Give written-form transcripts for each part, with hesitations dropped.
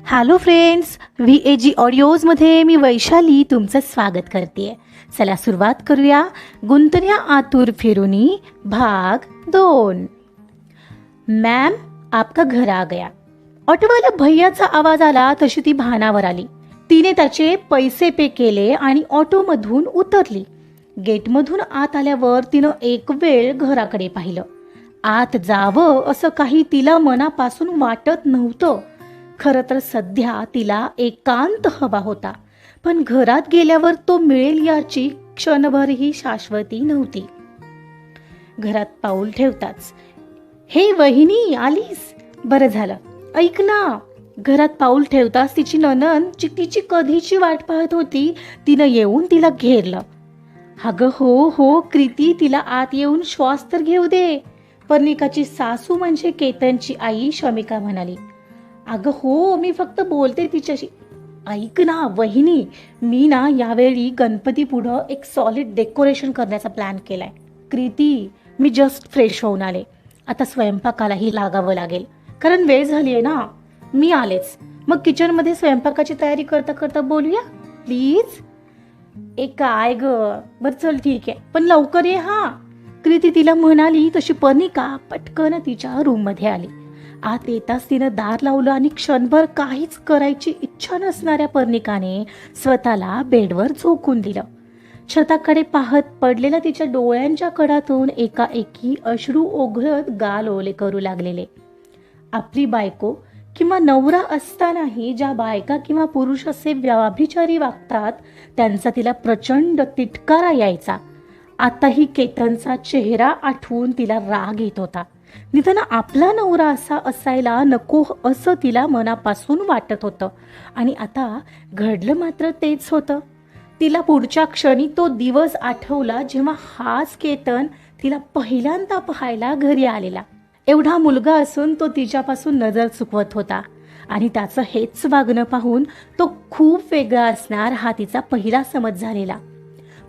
Hello friends, VAG ऑडिओजमध्ये मी वैशाली तुमचं स्वागत करते. चला सुरुवात करूया. गुंतल्या आतुर फिरुनी भाग 2. मॅम, आपका घर आ गया. ऑटोवाला भैयाचा आवाज आला तशी ती भानावर आली. तिने त्याचे पैसे पे केले आणि ऑटोमधून उतरली. गेटमधून आत आल्यावर तिनं एक वेळ घराकडे पाहिलं. आत जावं असं काही तिला मनापासून वाटत नव्हतं. खरं तर सध्या तिला एकांत हवा होता, पण घरात गेल्यावर तो मिळेल याची क्षणभरही शाश्वती नव्हती. घरात पाऊल ठेवताच, हे वहिनी आलीस, बरं झालं. ऐक ना. घरात पाऊल ठेवताच तिची नणंद तिची कधीची वाट पाहत होती. तिनं येऊन तिला घेरलं. अगं हो हो कृती, तिला आत येऊन श्वास तर घेऊ दे. पर्णिकाची सासू म्हणजे केतनची आई शमिका म्हणाली. अगं हो, मी फक्त बोलते तिच्याशी. ऐक ना वहिनी, मी ना यावेळी गणपती पुढं एक सॉलिड डेकोरेशन करण्याचा प्लॅन केलाय. कृती, मी जस्ट फ्रेश होऊन आले. आता स्वयंपाकालाही लागावं लागेल, कारण वेळ झाली आहे ना. मी आलेच. मग किचनमध्ये स्वयंपाकाची तयारी करता करता बोलूया प्लीज. काय ग, बरं चल ठीक आहे, पण लवकर ये हा. कृती तिला म्हणाली तशी पर्णिका पटकन तिच्या रूममध्ये आली. आत येताच तिनं दार लावलं आणि क्षणभर काहीच करायची इच्छा नसणाऱ्या पर्णिकाने स्वतःला बेडवर झोकून दिलं. छताकडे पाहत पडलेल्या तिच्या डोळ्यांच्या कडातून एकाएकी अश्रू ओघळत गाल ओले करू लागलेले. आपली बायको किंवा नवरा असतानाही ज्या बायका किंवा पुरुष असे व्याभिचारी वागतात त्यांचा तिला प्रचंड तिटकारा यायचा. आताही केतनचा चेहरा आठवून तिला राग येत होता. निदान आपला नवरा असा असायला नको असं तिला मनापासून वाटत होतं. आणि आता घडलं मात्र तेच होतं. तिला पुढच्या क्षणी तो दिवस आठवला जेव्हा हाच केतन तिला पहिल्यांदा पाहायला घरी आलेला. एवढा मुलगा असून तो तिच्यापासून नजर चुकवत होता आणि त्याचं हेच वागणं पाहून तो खूप वेगळा असणार हा तिचा पहिला समज झालेला.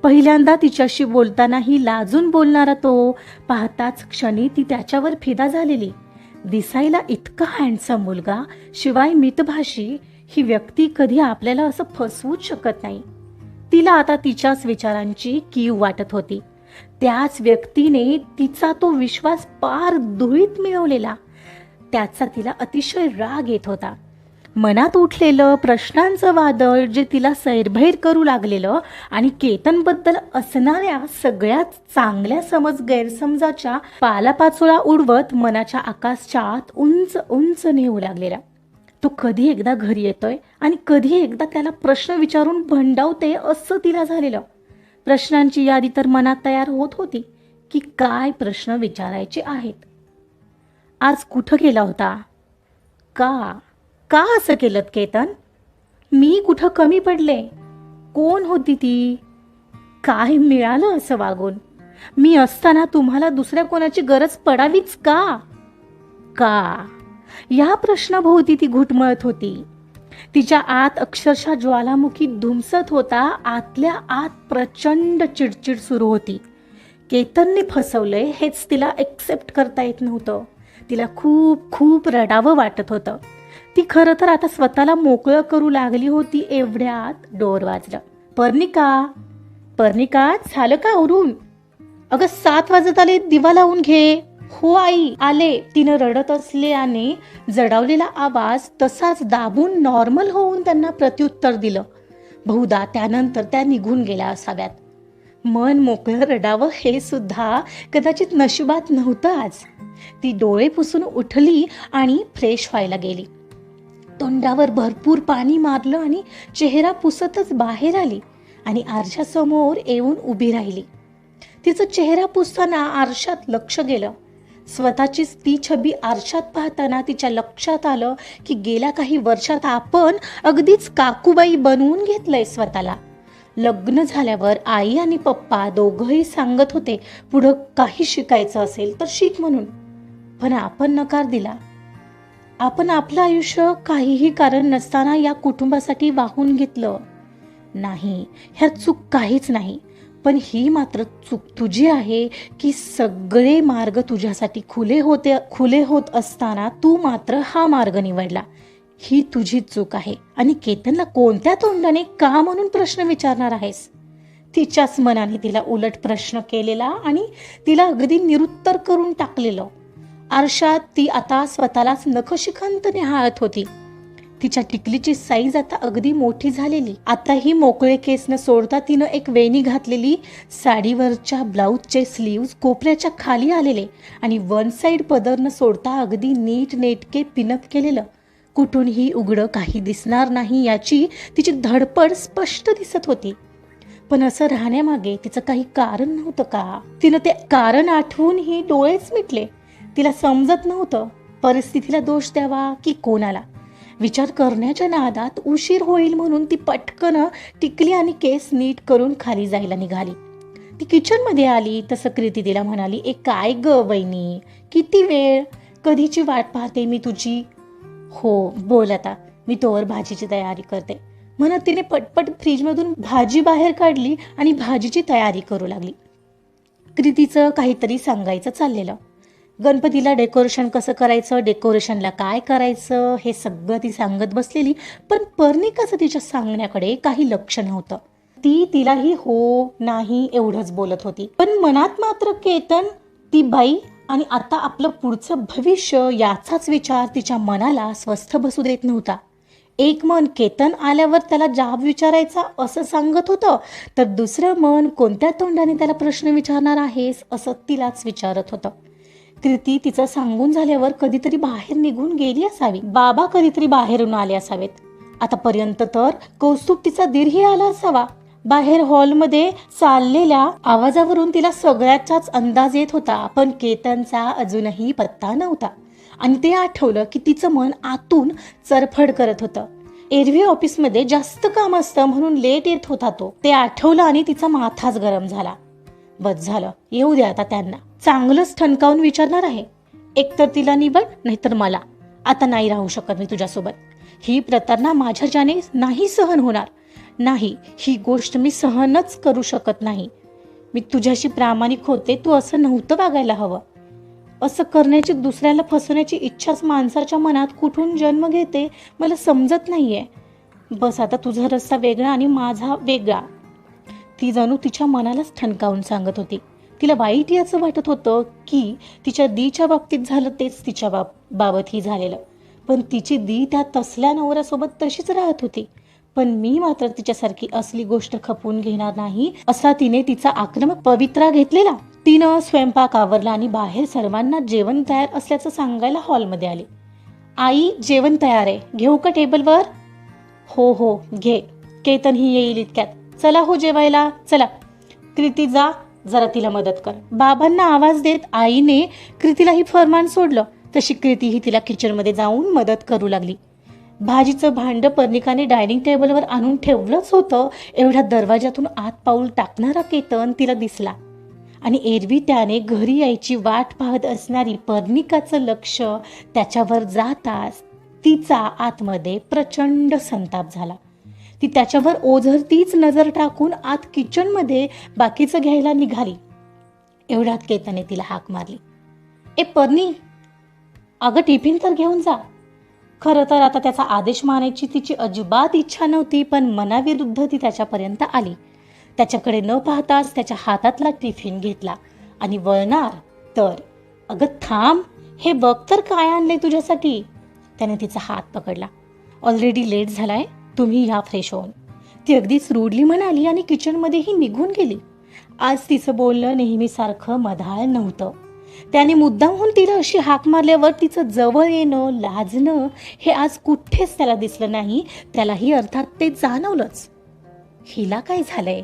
पहिल्यांदा तिच्याशी बोलतानाही लाजून बोलणारा तो पाहताच क्षणी ती त्याच्यावर फिदा झालेली. दिसायला इतका हँडसम मुलगा, शिवाय मितभाषी, ही व्यक्ती कधी आपल्याला असं फसवूच शकत नाही. तिला आता तिच्याच विचारांची कीव वाटत होती. त्याच व्यक्तीने तिचा तो विश्वास पार धुळीत मिळवलेला. त्याचा तिला अतिशय राग येत होता. मनात उठलेलं प्रश्नांचं वादळ जे तिला सैरभैर करू लागलेलं आणि केतनबद्दल असणाऱ्या सगळ्यात चांगल्या समज गैरसमजाच्या पालापाचोळा उडवत मनाच्या आकाशात उंच उंच नेऊ लागलेला. तो कधी एकदा घरी येतोय आणि कधी एकदा त्याला प्रश्न विचारून भंडावते असं तिला झालेलं. प्रश्नांची यादी तर मनात तयार होत होती की काय प्रश्न विचारायचे आहेत. आज कुठं गेला होता? का असं केलं केतन? मी कुठं कमी पडले? कोण होती ती? काय मिळालं असं वागून? मी असताना तुम्हाला दुसऱ्या कोणाची गरज पडावीच का? या प्रश्नाभोवती ती घुटमळत होती. तिच्या आत अक्षरशः ज्वालामुखी धुमसत होता. आतल्या आत प्रचंड चिडचिड सुरू होती. केतनने फसवलंय हेच तिला एक्सेप्ट करता येत नव्हतं. तिला खूप खूप रडावं वाटत होतं. ती खरं तर आता स्वतःला मोकळं करू लागली होती. एवढ्यात डोर वाजलं. पर्णिका, झालं का आवरून? अगं 7 वाजत आले, दिवा लावून घे. हो आई, आले. तिनं रडत असल्याने जडावलेला आवाज तसाच दाबून नॉर्मल होऊन त्यांना प्रत्युत्तर दिलं. बहुधा त्यानंतर त्या निघून गेल्या असाव्यात. मन मोकळं रडावं हे सुद्धा कदाचित नशिबात नव्हतं आज. ती डोळे पुसून उठली आणि फ्रेश व्हायला गेली. तोंडावर भरपूर पाणी मारलं आणि चेहरा पुसतच बाहेर आली आणि आरशासमोर येऊन उभी राहिली. तिचं चेहरा पुसताना आरशात लक्ष गेलं. स्वतःचीच ती छबी आरशात पाहताना तिच्या लक्षात आलं की गेल्या काही वर्षात आपण अगदीच काकूबाई बनवून घेतलंय स्वतःला. लग्न झाल्यावर आई आणि पप्पा दोघंही सांगत होते पुढं काही शिकायचं असेल तर शिक म्हणून, पण आपण नकार दिला. आपण आपलं आयुष्य काहीही कारण नसताना या कुटुंबासाठी वाहून घेतलं. नाही, ह्यात चूक काहीच नाही, पण ही मात्र चूक तुझी आहे की सगळे मार्ग तुझ्यासाठी खुले होत असताना तू मात्र हा मार्ग निवडला. ही तुझी चूक आहे आणि केतनला कोणत्या तोंडाने का म्हणून प्रश्न विचारणार आहेस? तिच्याच मनाने तिला उलट प्रश्न केलेला आणि तिला अगदी निरुत्तर करून टाकलेलं. आरशात ती आता स्वतःलाच नखशिखांत निहाळत होती. तिच्या टिकलीची साईज आता अगदी मोठी झालेली. आता ही मोकळे केस न सोडता तिनं एक वेणी घातलेली, साडीवरच्या ब्लाऊजचे स्लीव्ज कोपऱ्याच्या खाली आलेले आणि वन साइड पदर न सोडता अगदी नीट नेटके पिनअप केलेलं. कुठूनही उघडं काही दिसणार नाही याची तिची धडपड स्पष्ट दिसत होती. पण असं राहण्यामागे तिचं काही कारण नव्हतं का? तिनं ते कारण आठवून ही डोळेच मिटले. तिला समजत नव्हतं परिस्थितीला दोष द्यावा की कोणाला. विचार करण्याच्या नादात उशीर होईल म्हणून ती पटकन टिकली आणि केस नीट करून खाली जायला निघाली. ती किचन मध्ये आली तसं कृती तिला म्हणाली, ए काय ग वहिनी, किती वेळ, कधीची वाट पाहते मी तुझी. हो बोल आता, मी तोवर भाजीची तयारी करते म्हणत तिने पटपट फ्रीजमधून भाजी बाहेर काढली आणि भाजीची तयारी करू लागली. कृतीचं काहीतरी सांगायचं चाललेलं. गणपतीला डेकोरेशन कसं करायचं, डेकोरेशनला काय करायचं हे सगळं ती सांगत बसलेली. पण पर्णिकाचं तिच्या सांगण्याकडे काही लक्ष नव्हतं. ती तिलाही हो नाही एवढंच बोलत होती. पण मनात मात्र केतन, ती बाई आणि आता आपलं पुढचं भविष्य याचाच विचार तिच्या मनाला स्वस्थ बसू देत नव्हता. एक मन केतन आल्यावर त्याला जाब विचारायचा असं सांगत होतं, तर दुसरं मन कोणत्या तोंडाने त्याला प्रश्न विचारणार आहेस असं तिलाच विचारत होतं. कृती तिचं सांगून झाल्यावर कधीतरी बाहेर निघून गेली असावी. बाबा कधीतरी बाहेरून आले असावेत. आतापर्यंत तर कौस्तुभ तिचा दीरही आला असावा. बाहेर हॉलमध्ये चाललेल्या आवाजावरून तिला सगळ्याचाच अंदाज येत होता. पण केतनचा अजूनही पत्ता नव्हता आणि ते आठवलं की तिचं मन आतून चरफड करत होतं. एरवी ऑफिसमध्ये जास्त काम असतं म्हणून लेट येत होता तो. ते आठवलं आणि तिचा माथाच गरम झाला. बस झालं, येऊ दे आता त्यांना. चांगलंच ठणकावून विचारणार आहे. एकतर तिला निवड नाहीतर मला. आता नाही राहू शकत मी तुझ्यासोबत. ही प्रतारणा माझ्या ज्याने नाही सहन होणार. नाही, ही गोष्ट मी सहनच करू शकत नाही. मी तुझ्याशी प्रामाणिक होते, तू असं नव्हतं वागायला हवं. असं करण्याची, दुसऱ्याला फसवण्याची इच्छाच माणसाच्या मनात कुठून जन्म घेते मला समजत नाहीये. बस आता तुझा रस्ता वेगळा आणि माझा वेगळा. ती जणू तिच्या मनालाच ठणकावून सांगत होती. तिला वाईट याचं वाटत होतं की तिच्या दीच्या बाबतीत झालं तेच तिच्या बाबतही झालेलं. पण तिची दी त्या तसल्या नवऱ्यासोबत तशीच राहत होती. पण मी मात्र तिच्यासारखी असली गोष्ट खपवून घेणार नाही असा तिने तिचा आक्रमक पवित्रा घेतलेला. तिनं स्वयंपाक आवरला आणि बाहेर सर्वांना जेवण तयार असल्याचं सांगायला हॉलमध्ये आली. आई जेवण तयार आहे, घेऊ का टेबलवर? हो हो घे, केतन ही येईल इतक्यात. चला हो जेवायला, चला. कृती जा, जरा तिला मदत कर. बाबांना आवाज देत आईने कृतीला ही फरमान सोडलं. तशी कृती ही तिला किचनमध्ये जाऊन मदत करू लागली. भाजीचं भांड पर्णिकाने डायनिंग टेबलवर आणून ठेवलंच होतं. एवढ्या दरवाजातून आत पाऊल टाकणारा केतन तिला दिसला आणि एरवी त्याने घरी यायची वाट पाहत असणारी पर्णिकाचं लक्ष त्याच्यावर जाताच तिचा आतमध्ये प्रचंड संताप झाला. ती त्याच्यावर ओझरतीच नजर टाकून आत किचनमध्ये बाकीचं घ्यायला निघाली. एवढ्यात केतने तिला हाक मारली. ए पर्णी, अगं टिफिन तर घेऊन जा. खरं तर आता त्याचा आदेश मानायची तिची अजिबात इच्छा नव्हती, पण मनाविरुद्ध ती त्याच्यापर्यंत आली. त्याच्याकडे न पाहताच त्याच्या हातातला टिफिन घेतला आणि वळणार तर, अगं थांब, हे बघ तर काय आणलंय तुझ्यासाठी. त्याने तिचा हात पकडला. ऑलरेडी लेट झालाय, तुम्ही या फ्रेश होऊन. ती अगदीच रूडली म्हणाली आणि किचनमध्येही निघून गेली. आज तिचं बोलणं नेहमीसारखं मधाळ नव्हतं. त्याने मुद्दामहून तिला अशी हाक मारल्यावर तिचं जवळ येणं, लाजणं हे आज कुठेच त्याला दिसलं नाही. त्यालाही अर्थात ते जाणवलंच. हिला काय झालंय?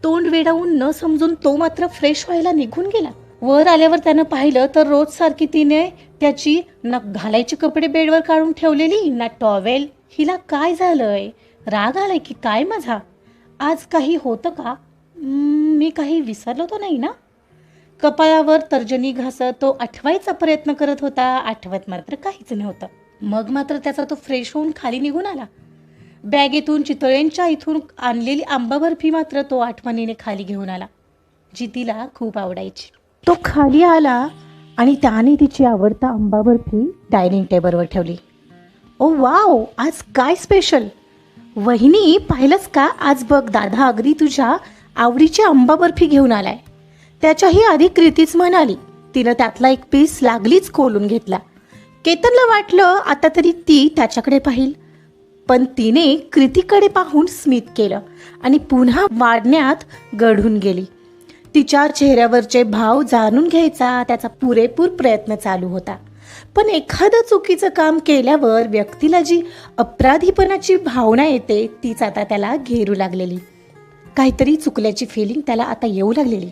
तोंड वेडावून न समजून तो मात्र फ्रेश व्हायला निघून गेला. वर आल्यावर त्यानं पाहिलं तर रोज सारखी तिने त्याची ना घालायची कपडे बेडवर काढून ठेवलेली, ना टॉवेल. हिला काय झालंय? राग आलाय की काय माझा? आज काही होतं का? मी काही विसरलो तर नाही ना? कपाळावर तर्जनी घासत तो आठवायचा प्रयत्न करत होता. आठवत मात्र काहीच नव्हतं. मग मात्र त्याचा तो फ्रेश होऊन खाली निघून आला. बॅगेतून चितळेंच्या इथून आणलेली आंबा बर्फी मात्र तो आठवणीने खाली घेऊन आला, जी तिला खूप आवडायची. तो खाली आला आणि त्याने तिची आवडता आंबा बर्फी डायनिंग टेबलवर ठेवली. ओ वाव, आज काय स्पेशल? वहिनी पाहिलंस का, आज बघ दादा अगदी तुझ्या आवडीची आंबा बर्फी घेऊन आलाय. त्याच्याही आधी कृतीच म्हणाली. तिनं त्यातला एक पीस लागलीच खोलून घेतला. केतनला वाटलं आता तरी ती त्याच्याकडे पाहिल, पण तिने कृतीकडे पाहून स्मित केलं आणि पुन्हा वाढण्यात गढून गेली. तिच्या चेहऱ्यावरचे भाव जाणून घ्यायचा त्याचा पुरेपूर प्रयत्न चालू होता. पण एखादं चुकीचं काम केल्यावर व्यक्तीला जी अपराधीपणाची भावना येते तीच आता त्याला घेरू लागलेली. काहीतरी चुकल्याची फिलिंग त्याला आता येऊ लागलेली.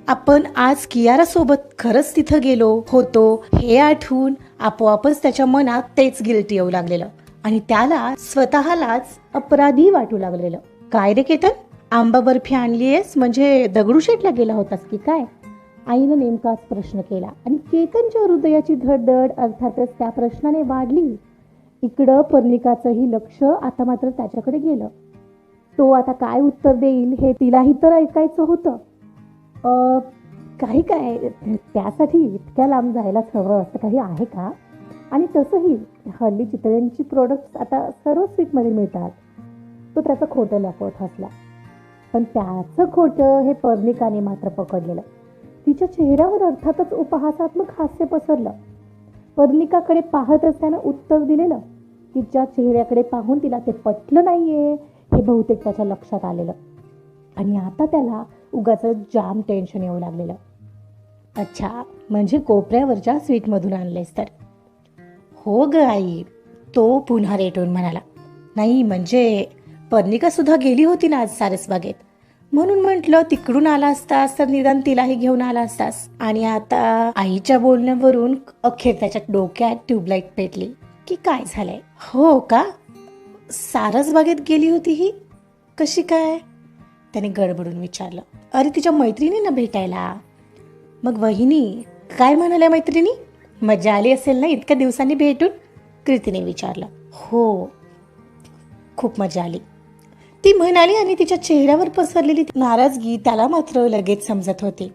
आपण आज कियारासोबत खरंच तिथं गेलो होतो हे आठवून आपोआपच त्याच्या मनात तेच गिल्टी येऊ लागलेलं आणि त्याला स्वतःलाच अपराधी वाटू लागलेलं. काय रे केतन, आंबा बर्फी आणलीयस म्हणजे दगडूशेठला गेला होतास की काय? आईनं नेमकाच प्रश्न केला आणि केतनच्या हृदयाची धडधड अर्थातच त्या प्रश्नाने वाढली. इकडं पर्णिकाचंही लक्ष आता मात्र त्याच्याकडे गेलं. तो आता काय उत्तर देईल हे तिलाही तर ऐकायचं होतं. काही काय, त्यासाठी इतक्या लांब जायलाच हवं असं काही आहे का? आणि तसंही हल्ली चितळ्यांची प्रोडक्ट्स आता सर्व स्वीटमध्ये मिळतात. तो त्याचं खोटं लपवत हसला. पण त्याचं खोटं हे पर्णिकाने मात्र पकडलेलं. तिच्या चेहऱ्यावर अर्थातच उपहासात्मक हास्य पसरलं. पर्णिकाकडे पाहत असताना उत्तर दिलेलं. तिच्या चेहऱ्याकडे पाहून तिला ते पटलं नाहीये हे बहुतेक त्याच्या लक्षात आलेलं आणि आता त्याला उगाच जाम टेन्शन येऊ लागलेलं. अच्छा, म्हणजे कोपऱ्यावरच्या स्वीटमधून आणलेस तर? हो ग आई, तो पुन्हा रेटून म्हणाला. नाही म्हणजे पर्णिका सुद्धा गेली होती ना आज सारसबागेत, म्हणून म्हटलं तिकडून आला असतास तर निदान तिलाही घेऊन आला असतास. आणि आता आईच्या बोलण्यावरून अखेर त्याच्या डोक्यात ट्यूबलाईट पेटली की काय झालंय. हो का, सारसबागेत गेली होती ही कशी काय? त्याने गडबडून विचारलं. अरे तिच्या मैत्रिणींना भेटायला. मग वहिनी काय म्हणाल्या मैत्रिणी? मजा आली असेल ना इतक्या दिवसांनी भेटून? कृतीने विचारलं. हो, खूप मजा आली ती म्हणाली आणि तिच्या चेहऱ्यावर पसरलेली नाराजगी त्याला मात्र लगेच समजत होती.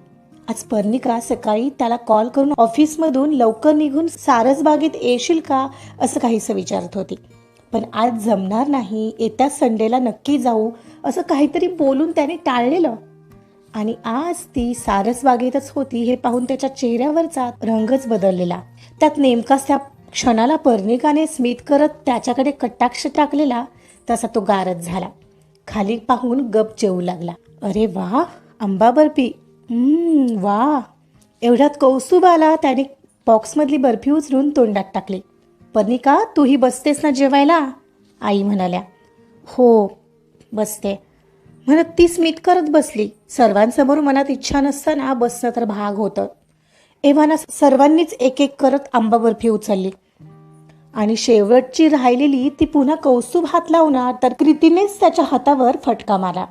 आज पर्णिका सकाळी त्याला कॉल करून ऑफिसमधून लवकर निघून सारसबागेत येशील का असं काहीसं विचारत होती. पण आज जमणार नाही, येत्या संडेला नक्की जाऊ असं काहीतरी बोलून त्याने टाळलेलं. आणि आज ती सारसबागेतच होती हे पाहून त्याच्या चेहऱ्यावरचा रंगच बदललेला. त्यात नेमकाच त्या क्षणाला पर्णिकाने स्मित करत त्याच्याकडे कटाक्ष टाकलेला तसा तो गारच झाला. खाली पाहून गप जेवू लागला. अरे वा, आंबा बर्फी, वा. एवढ्यात कौस्तुभ आला. त्याने बॉक्समधली बर्फी उचलून तोंडात टाकली. पर्णिका, तूही बसतेस ना जेवायला? आई म्हणाल्या. हो बसते म्हणत ती स्मित करत बसली. सर्वांसमोर मनात इच्छा नसताना बसणं तर भाग होतं. एव्हाना सर्वांनीच एक एक करत आंबा बर्फी उचलली आणि शेवटची राहिलेली ती पुन्हा कौस्तुभ हात लावणार तर कृतीनेच त्याच्या हातावर फटका मारला.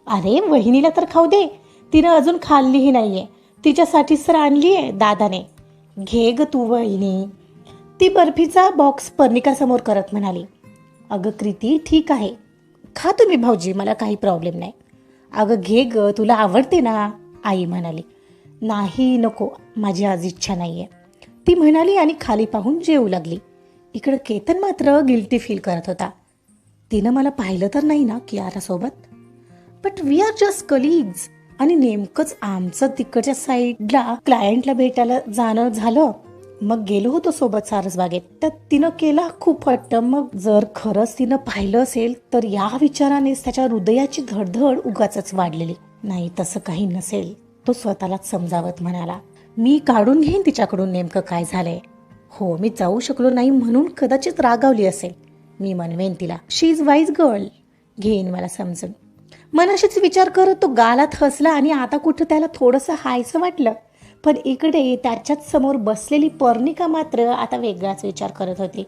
अरे वहिनीला तर खाऊ दे, तिनं अजून खाल्लीही नाहीये, तिच्यासाठीच तर आणलीये दादाने. घे ग तू वहिनी. ती बर्फीचा बॉक्स पर्णिकासमोर करत म्हणाली. अगं कृती, ठीक आहे, खा तुम्ही भाऊजी, मला काही प्रॉब्लेम नाही. अगं घे ग, तुला आवडते ना, आई म्हणाली. नाही नको, माझी आज इच्छा नाहीये, ती म्हणाली आणि खाली पाहून जेवू लागली. इकडं केतन मात्र गिल्टी फील करत होता. तिनं मला पाहिलं तर नाही ना कियारासोबत? But we are just colleagues. आणि नेमकंच आमचं तिकडच्या साईडला क्लायंटला भेटायला जाणं झालं. मग गेलो होतो सोबत सारसबागेत. तर तिनं केला खूप हट्ट. मग जर खरंच तिनं पाहिलं असेल तर या विचारानेच त्याच्या हृदयाची धडधड उगाचच वाढलेली. नाही तसं काही नसेल, तो स्वतःलाच समजावत म्हणाला. मी काढून घेईन तिच्याकडून नेमकं काय झालंय. हो, मी जाऊ शकलो नाही म्हणून कदाचित रागावली असेल. मी म्हणवेन तिला, शी इज वाईज गर्ल, घेईन मला समजून. मनाशीच विचार करत तो गालात हसला आणि आता कुठं त्याला थोडंसं हायसं वाटलं. पण इकडे त्याच्याच समोर बसलेली पर्णिका मात्र आता वेगळाच विचार करत होती.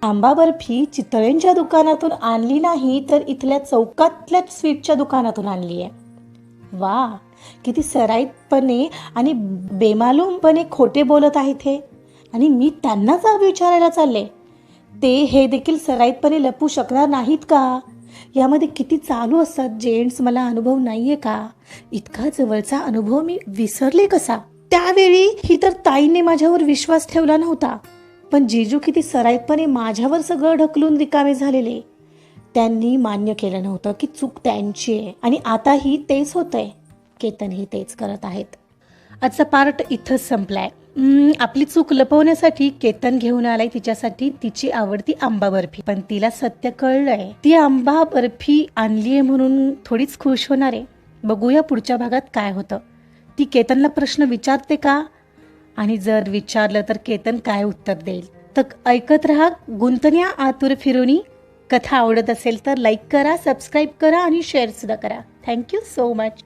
आंबा बर्फी चितळेंच्या दुकानातून आणली नाही तर इथल्या चौकातल्या स्वीटच्या दुकानातून आणली आहे. वा, किती सराईतपणे आणि बेमालूमपणे खोटे बोलत आहेत हे. आणि मी त्यांनाच विचारायला चालले, ते हे देखील सराईतपणे लपू शकणार नाहीत का? यामध्ये किती चालू असतात जेंट्स, मला अनुभव नाहीये का? इतका जवळचा अनुभव मी विसरले कसा? त्यावेळी ही तर ताईने माझ्यावर विश्वास ठेवला नव्हता. पण जिजू किती सराईतपणे माझ्यावर सगळं ढकलून रिकामे झालेले. त्यांनी मान्य केलं नव्हतं की चूक त्यांची आहे आणि आताही तेच होतंय. केतनही तेच करत आहेत. आजचा पार्ट इथंच संपलाय. आपली चूक लपवण्यासाठी केतन घेऊन आलाय तिच्यासाठी तिची आवडती आंबा बर्फी. पण तिला सत्य कळलंय. ती आंबा बर्फी आणलीये म्हणून थोडीच खुश होणार आहे. बघूया पुढच्या भागात काय होतं. ती केतनला प्रश्न विचारते का? आणि जर विचारलं तर केतन काय उत्तर देईल? तर ऐकत राहा गुंतण्या आतुर फिरोनी. कथा आवडत असेल तर लाईक करा, सबस्क्राईब करा आणि शेअर सुद्धा करा. Thank you so much.